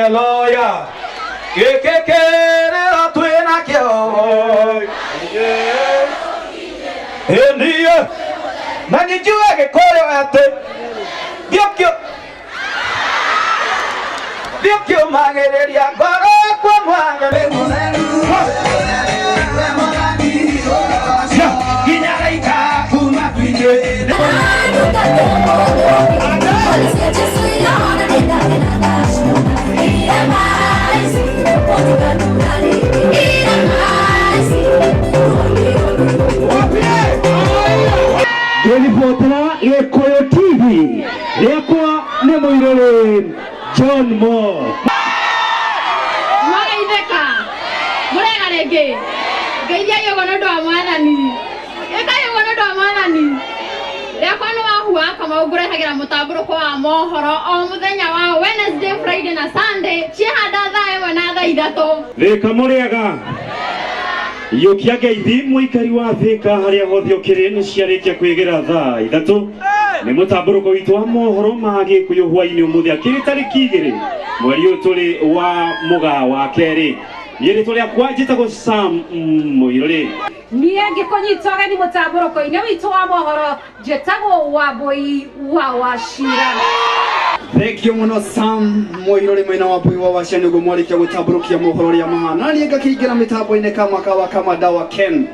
hallelujah. Kekekere atwena kyo. Ndiye. Nanijua Gikuyu ate. Biokyo magereria goro kwa mwangere munene. Kinyaika kuma twinde. Gelipotela Gikuyu TV. Lekwa ne muirole John Mo. Mwana ideka. Murega rege. Geithia yogono ndo amwanani. Eka yogono ndo amwanani. Lekwa no ahua kama ugurehagira mutamburuko wa mohoro o muthenya wa Wednesday, Friday na Sunday. Chihanda thaa imwe na thaa ithatũ. Thika murega. Yokia geithi muikari wa Thika haria hothe ukiri ni ciarikia kwigera thaa ithatũ. Ni mutamburuko witu wa mohoro ma Gikuyu hwaini umuthi akiri tariki 2 mweri uturi wa Mugaa wa keri. Yeri tuli akwa njitagwo Sam Muirore. Niĩ ngĩkũnyita ni mũtamburuko-inĩ witũ wa mohoro njĩtagwo Wambui wa Wachira. Thank you muno Sam Muirore mwena wa Wambui wa Wachira nĩguo mwarikia gũtamburukia mohoro rĩa mahana. Niĩ ngakĩingĩra mĩtambo-inĩ kama Dawa Ken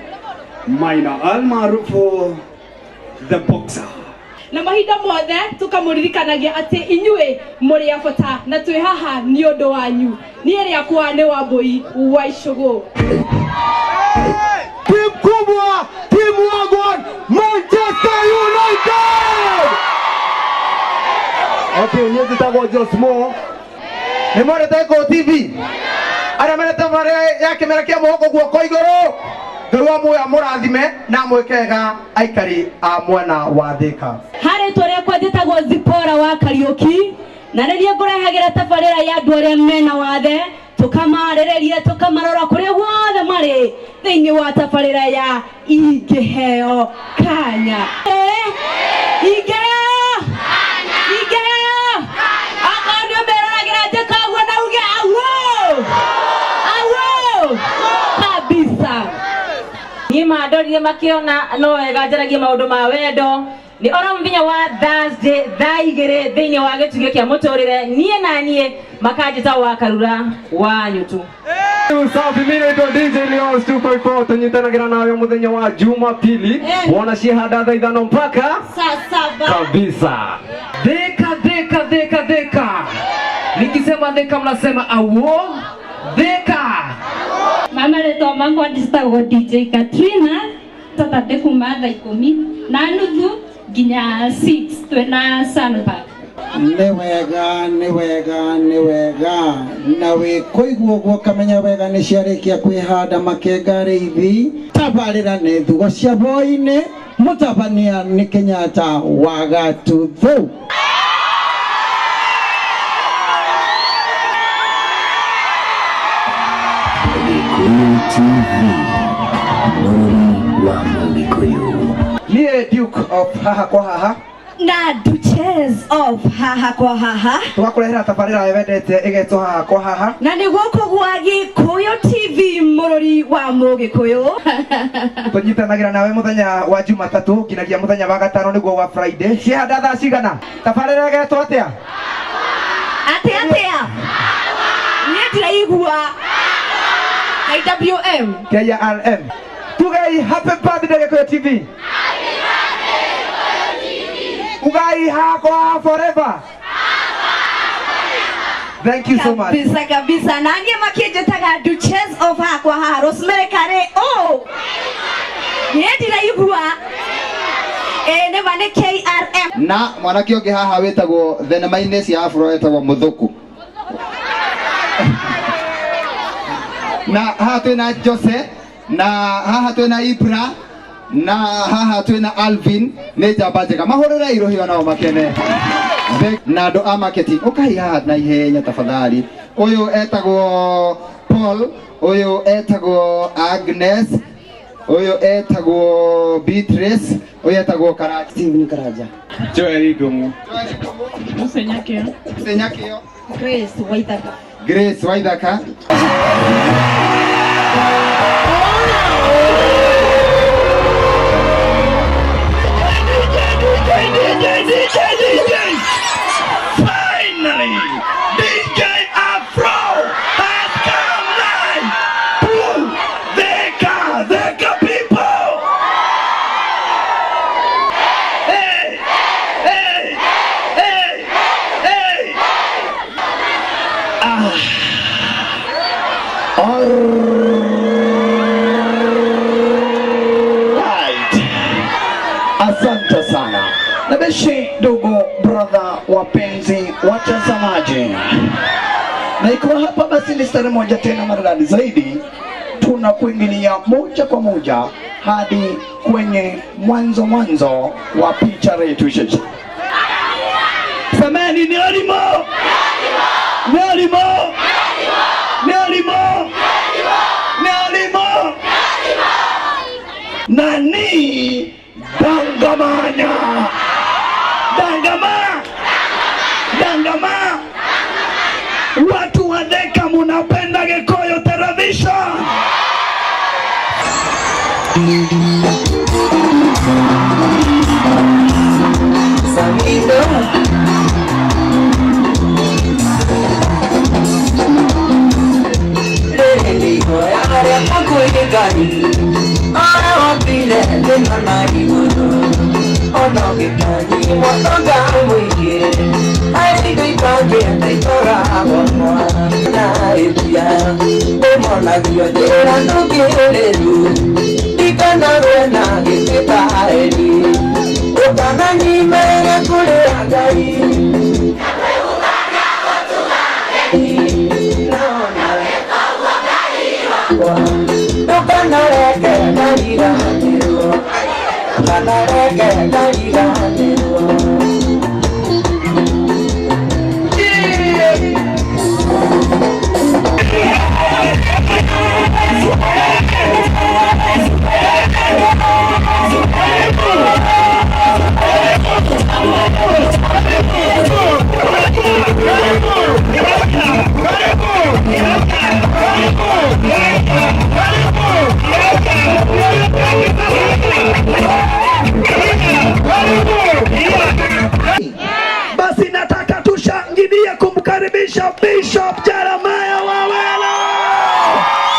Maina almaarufu The Boxer. Na mahinda mothe tukamũririkanagia atĩ inyuĩ mũrĩ a bata na twĩ haha nĩ ũndũ wanyu. Niĩ rĩakwa nĩ Wambui wa Icũgũ. Timu kubwa, timu wagwan, Manchester United! Okay, niĩ njĩtagwo Josh Mo. Nĩ mwendete Gikuyu TV? Arĩa menete ya kĩmera kĩa mũhuko guoko igũrũ. Ngai wa muoyo mũrathime na mwĩkega aikari a mwena wa Thika. Harĩ tũrĩa kwa njĩtagwo Zipora wa Kariuki. Na nĩniĩ ngũrehagira tabarĩra ya andũ arĩa mena wathe. Tukamarĩrĩria tukamarora kũrĩa guothe marĩ thĩinĩ wa tabarĩra ya ingĩheo kanya. Ingĩheo akorwo nĩũmeroragĩra njĩkaguo na uge awo kabisa. Niĩ mandorire makĩona no wega njaragie maũndũ ma wendo. Ni oro mbinya wa Thursday thaa 2 thĩinĩ wa gĩtugĩ kĩa mũtũrĩre niĩ na niĩ makanjĩta wa Karura wa Nyutu. Safi, mimi naitwa DJ Leon 254 tunyitanagĩra nawe mũthenya wa Jumapili. Wona cihanda thaa 5 mpaka saa 7 kabisa. Thika. Nikisema Thika mnasema awo. Thika. Mama leto mangu ndistagwo DJ Katrina. Tatate kuma thaa 10 na nuthu nginya 6 twena Sunpark. Nĩ wega na wĩkũigua ũguo kamenya wega nĩ ciarĩkia kwĩhanda makenga rĩithi. Tabarĩra nĩ thugo cia hwaĩ-inĩ, mũtabania nĩ Kenyatta wa Gatuthu. Niĩ Duke of haha kwa haha na Duchess of haha kwa haha. Twakurehera tabarĩra wendete igetwo haha kwa haha. Na nĩ gũkũ gwa Gikuyu TV mũrori wa Mũgĩkũyũ. Tunyitanagĩra nawe mũthenya wa Jumatatũ nginyagia mũthenya wa Gatano nĩguo wa Friday. Cihanda thaa cigana? Tabarĩra igetwo atĩa? Atĩa? Niĩ ndiraigua. IWM. KRM. Tugai happy birthday Gikuyu TV. Ugai hako forever. Thank you so much. Kabisa. Na ngie makĩnjĩtaga Duchess of hakwa haha Rosemary Kare. Niĩ ndiraigua. Nĩ bane KRM. Na mwanake ũngĩ haha wĩtagwo thenema-inĩ cia Afro wĩtagwo Mũthũku. Na haha twĩna Jose, na haha twĩna Ibra, na haha twĩna Alvin, nĩ njamba njega. Mahũrĩre irohio nao makene. Na andũ a marketing ũkai haha na ihenya tafadhali. Ũyũ etagwo Paul, ũyũ etagwo Agnes, ũyũ etagwo Beatrice, ũyũ etagwo Karanja. Steven Karanja. Joel Igomu. Musenyakio. Musenyakio. Grace Waithaka. Grace Waithaka. Finally, DJ Afro has come live. Boom! Theka people. Hey, hey, hey, hey. Alright. Asante sana. Nabeshi ndugu brother wapenzi watazamaji. Na ikiwa hapa basi ni stari moja tena maridadi zaidi, tunakuingilia moja kwa moja hadi kwenye mwanzo wa picha letu sheche. Semeni ni alimo. Ni alimo. Ni alimo. Ni alimo. Nani dangamanya. Dangama. Watu wa Thika munapenda Gikuyu television. Basi nataka tushangilie kumkaribisha Bishop Jeremiah Wawelo.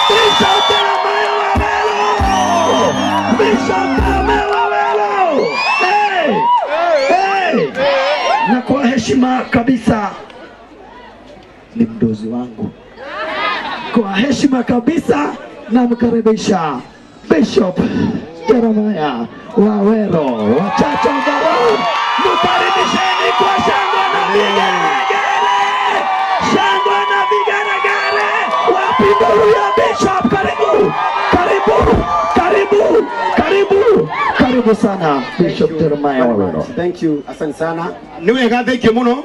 Bishop Jeremiah Wawelo. Bishop Jeremiah Wawelo. Hey! Hey! Na kwa heshima kabisa ni mdozi wangu. Kwa heshima kabisa namkaribisha Bishop Jeremiah Wawelo. Wachache ambao mkaribisheni kwa shangwe na vigelegele. Shangwe na vigelegele. Wapi nuru ya Bishop? Karibu. Karibu. Karibu. Karibu. Karibu sana Bishop Jeremiah Wawelo. Thank you. Asante sana. Niwe thank you muno.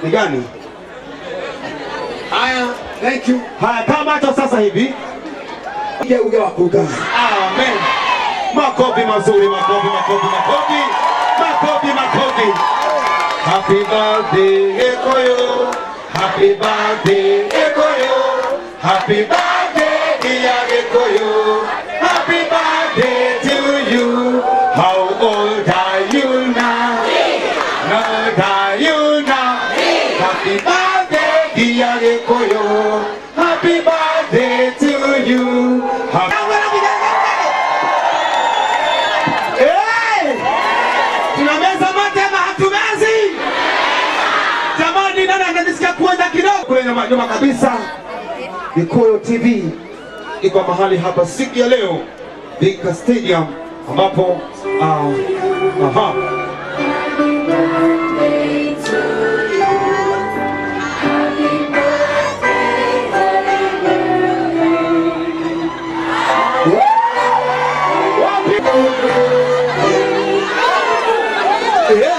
Ni gani? Haya, thank you. Haya, kama hata sasa hivi. Uge wa kuga. Amen. Makofi mazuri, makofi. Happy birthday Gikuyu. Happy birthday Gikuyu. Happy birthday dear Gikuyu. Happy birthday to you. How old are you now? How old are you now? Happy birthday dear Gikuyu. Happy birthday to you. Tunameza matema hatumezi. Jamani, nani ananisikia kuanza kidogo? Kule nyuma kabisa. Gikuyu TV iko mahali hapa siku ya leo Victor Stadium ambapo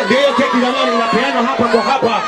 ndio keki jamani inapeanwa hapa kwa hapa.